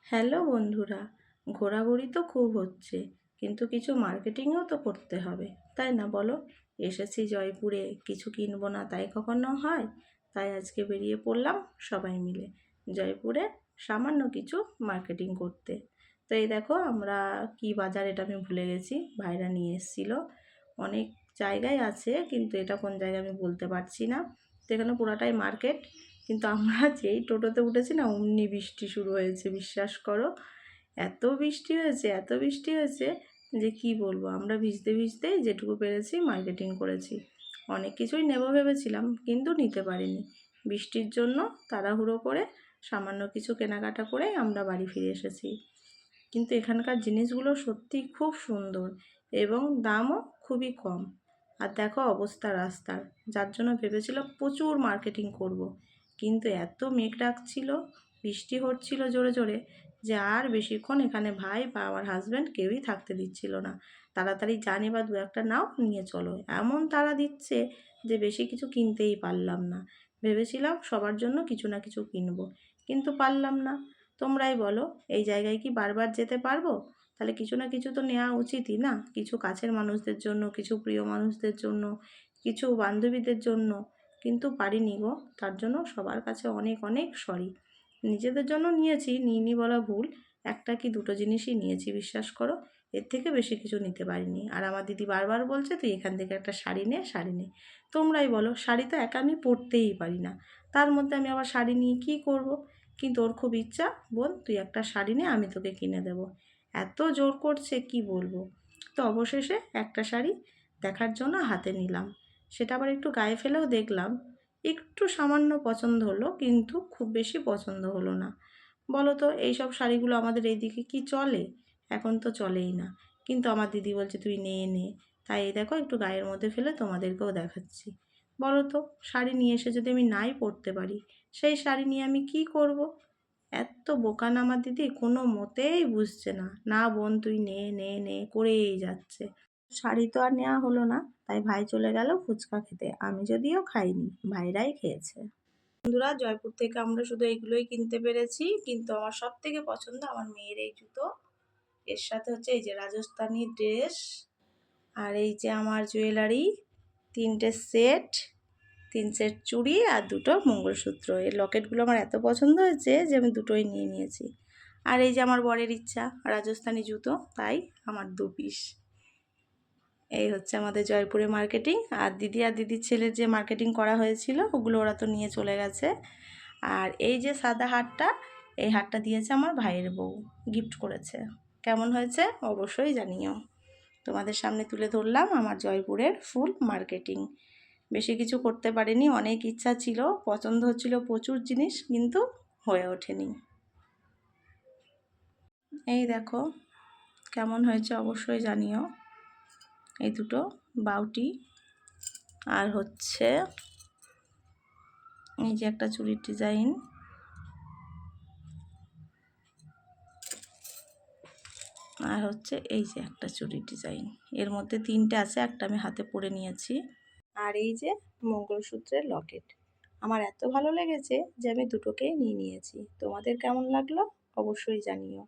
Hello বন্ধুরা, ঘোরাঘুরি তো খুব হচ্ছে, কিন্তু কিছু মার্কেটিংও তো করতে হবে, তাই না বলো? এসেছি জয়পুরে, কিছু কিনবো না তাই কখনো হয়? তাই আজকে বেরিয়ে পড়লাম সবাই মিলে জয়পুরে সামান্য কিছু মার্কেটিং করতে। তো এই দেখো, আমরা কি বাজার এটা আমি ভুলে গেছি, ভাইরা নিয়ে এসেছিলো। অনেক জায়গায় আছে, কিন্তু এটা কোন জায়গায় আমি বলতে পারছি না। তো এখানে পুরাটাই মার্কেট, কিন্তু আমরা যেই টোটোতে উঠেছি না অমনি বৃষ্টি শুরু হয়েছে, বিশ্বাস করো। এত বৃষ্টি হয়েছে, এত বৃষ্টি হয়েছে যে কি বলবো। আমরা ভিজতে ভিজতেই যেটুকু পেরেছি মার্কেটিং করেছি। অনেক কিছুই নেব ভেবেছিলাম, কিন্তু নিতে পারিনি বৃষ্টির জন্য। তাড়াহুড়ো করে সামান্য কিছু কেনাকাটা করে আমরা বাড়ি ফিরে এসেছি। কিন্তু এখানকার জিনিসগুলো সত্যিই খুব সুন্দর এবং দামও খুবই কম। আর দেখো অবস্থা রাস্তার, যার জন্য ভেবেছিলাম প্রচুর মার্কেটিং করব। কিন্তু এত মেঘ ডাকছিল, বৃষ্টি হচ্ছিল জোরে জোরে, যে আর বেশিক্ষণ এখানে ভাই বা আমার হাজব্যান্ড কেউই থাকতে দিচ্ছিল না। তাড়াতাড়ি জানি বা দু একটা নাও নিয়ে চলো, এমন তাড়া দিচ্ছে যে বেশি কিছু কিনতেই পারলাম না। ভেবেছিলাম সবার জন্য কিছু না কিছু কিনবো, কিন্তু পারলাম না। তোমরাই বলো, এই জায়গায় কি বারবার যেতে পারবো? তাহলে কিছু না কিছু তো নেওয়া উচিতই না, কিছু কাছের মানুষদের জন্য, কিছু প্রিয় মানুষদের জন্য, কিছু বান্ধবীদের জন্য। কিন্তু পারিনি গো, তার জন্য সবার কাছে অনেক অনেক সরি। নিজেদের জন্য নিয়েছি, নিইনি বলা ভুল, একটা কি দুটো জিনিসই নিয়েছি, বিশ্বাস করো। এর থেকে বেশি কিছু নিতে পারিনি। আর আমার দিদি বারবার বলছে তুই এখান থেকে একটা শাড়ি নে, শাড়ি নে। তোমরাই বলো, শাড়ি তো একা আমি পরতেই পারি না, তার মধ্যে আমি আবার শাড়ি নিয়ে কী করব? কিন্তু ওর খুব ইচ্ছা, বোন তুই একটা শাড়ি নে, আমি তোকে কিনে দেবো। এত জোর করছে কি বলবো। তো অবশেষে একটা শাড়ি দেখার জন্য হাতে নিলাম। সেটা আবার একটু গায়ে ফেলেও দেখলাম। একটু সামান্য পছন্দ হলো, কিন্তু খুব বেশি পছন্দ হলো না। বলো তো, এইসব শাড়িগুলো আমাদের এইদিকে কি চলে? এখন তো চলেই না। কিন্তু আমার দিদি বলছে তুই নে নে। তাই এই দেখো, একটু গায়ের মধ্যে ফেলে তোমাদেরকেও দেখাচ্ছি। বলো তো, শাড়ি নিয়ে এসে যদি আমি নাই পরতে পারি, সেই শাড়ি নিয়ে আমি কি করব? এত বোকা না আমার দিদি, কোনো মতেই বুঝছে না। না বোন তুই নে নে নে করেই যাচ্ছে। শাড়ি তো আর নেওয়া হলো না, তাই ভাই চলে গেল ফুচকা খেতে। আমি যদিও খাইনি, ভাইরাই খেয়েছে। বন্ধুরা, জয়পুর থেকে আমরা শুধু এইগুলোই কিনতে পেরেছি, কিন্তু আমার সব থেকে পছন্দ আমার মেয়ের এই জুতো। এর সাথে হচ্ছে এই যে রাজস্থানি ড্রেস, আর এই যে আমার জুয়েলারি, 3টে সেট, 3 সেট চুড়ি আর 2টো মঙ্গলসূত্র। এর লকেটগুলো আমার এত পছন্দ হয়েছে যে আমি দুটোই নিয়ে নিয়েছি। আর এই যে আমার বরের ইচ্ছা রাজস্থানি জুতো, তাই আমার 2 পিস। এই হচ্ছে আমাদের জয়পুরে মার্কেটিং। আর দিদি আর দিদির ছেলের যে মার্কেটিং করা হয়েছিল ওগুলো ওরা তো নিয়ে চলে গেছে। আর এই যে সাদা হারটা, এই হারটা দিয়েছে আমার ভাইয়ের বউ, গিফট করেছে। কেমন হয়েছে অবশ্যই জানিও। তোমাদের সামনে তুলে ধরলাম আমার জয়পুরের ফুল মার্কেটিং। বেশি কিছু করতে পারিনি, অনেক ইচ্ছা ছিল, পছন্দ হচ্ছিল প্রচুর জিনিস, কিন্তু হয়ে ওঠেনি। এই দেখো কেমন হয়েছে অবশ্যই জানিও। এই দুটো বাউটি, আর হচ্ছে এই যে একটা চুড়ির ডিজাইন, আর হচ্ছে এই যে একটা চুড়ির ডিজাইন। এর মধ্যে 3টে আছে, একটা আমি হাতে পরে নিয়েছি। আর এই যে মঙ্গলসূত্রের লকেট। আমার এত ভালো লেগেছে যে আমি দুটোকেই নিয়ে নিয়েছি। তোমাদের কেমন লাগলো অবশ্যই জানিও।